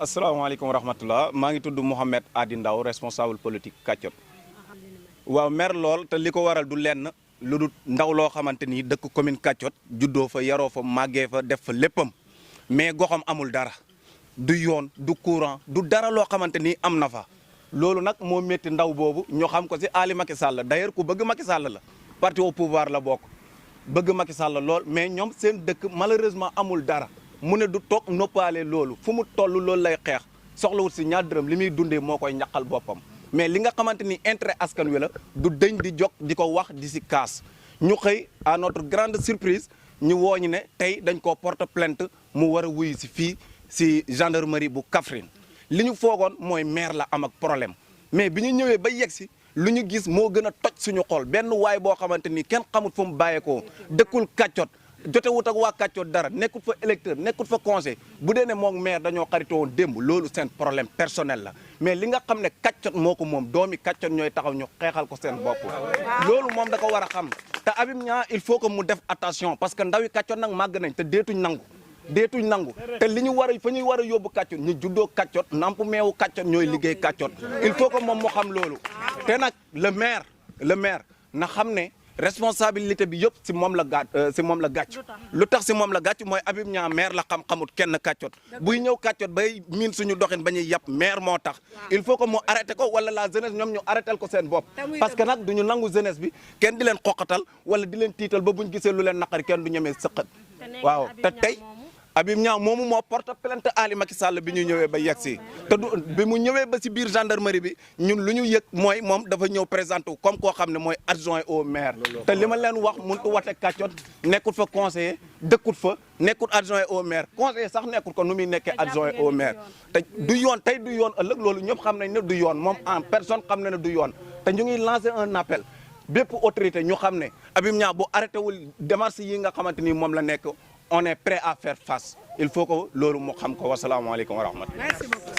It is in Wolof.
asalaamaaleykum wa rahmatullah maa ngi tudd Mouhamed Adi Ndaw responsable politique Kaccot. waaw mer lool te li ko waral du lenn lu dul ndaw loo xamante ni dëkk commune Kaccot juddoo fa yaroo fa màggee fa def fa léppam mais goxam amul dara du yoon du courant du dara loo xamante ni am na fa. loolu nag moo métti ndaw boobu ñu xam ko si Ali Macky Sall d'ailleurs ku bëgg Macky Sall la parti au pouvoir la bokk bëgg Macky Sall lool mais ñoom seen dëkk malheureusement amul dara. mu ne du toog noppaale loolu fu mu toll loolu lay xeex soxlawut si ñaar dërëm li muy dundee moo koy ñaqal boppam mais li nga xamante ni intérêt askan wi la du dëñ di jog di ko wax di si kaas ñu xëy à notre grande surprise ñu wooñu ne tey dañ koo porte plainte mu war a wuyu si fii si gendarmerie bu Kaffrine li ñu foogoon mooy maire la am ak problème mais bi ñu ñëwee ba yegg si lu ñu gis moo gën a toj suñu xol benn waay boo xamante ni kenn xamut fu mu bàyyeekoo dëkkul Kaccot jotewut ak waa Kaccot dara nekkut fa électeur nekkut fa conseil bu dee ne moom maire dañoo xaritoo woon démb loolu seen problème personnel la mais li nga xam ne Kaccot moo ko moom doomi Kaccot ñooy taxaw ñu xeexal ko seen bopp loolu moom da ko war a xam te Habib Niang il faut que mu def attention parce que ndawi Kaccot nag màgg nañ te deetuñ nangu te li ñu war a fa ñuy war a yóbbu Kaccot ñu juddoo Kaccot namp meewu Kaccot ñooy liggéey Kaccot il faut que moom mu xam loolu te nag le maire na xam ne responsabilité bi yëpp si moom la gàcc lu tax si moom la gàcc mooy Habib Niang maire la xam-xamut kenn Kaccot buy ñëw Kaccot bay miin suñu doxin ba ñuy yàpp maire moo tax il faut que mu arrêté ko wala la jeunesse ñoom ñu arrêté ko seen bopp parce que nag duñu nangu jeunesse bi kenn di leen xoqatal wala di leen tiital ba buñ gisee lu leen naqari kenn du ñemee sëqat waaw te tey Habib Niang moomu moo porte plainte Ali Macky Sall bi ñu ñëwee ba yegg si te du bi mu ñëwee ba si biir gendarmerie bi ñun lu ñu yëg mooy moom dafa ñëw présenté wu comme koo xam ne mooy adjoint au maire te li ma leen wax mënut wate Kaccot nekkut fa conseiller dëkkut fa nekkut adjoint au maire conseiller sax nekkut ko nu muy nekkee adjoint au maire te du yoon tey du yoon ëllëg loolu ñëpp xam nañ ne du yoon moom en personne xam na ne du yoon te ñu ngi lancé un appel bépp autorité ñu xam ne Habib Niang bu arrêté wul démarche yi nga xamante ni moom la nekk on est prêt à faire face il faut que loolu mu xam ko wasalaamaaleykum wa rahmatulah.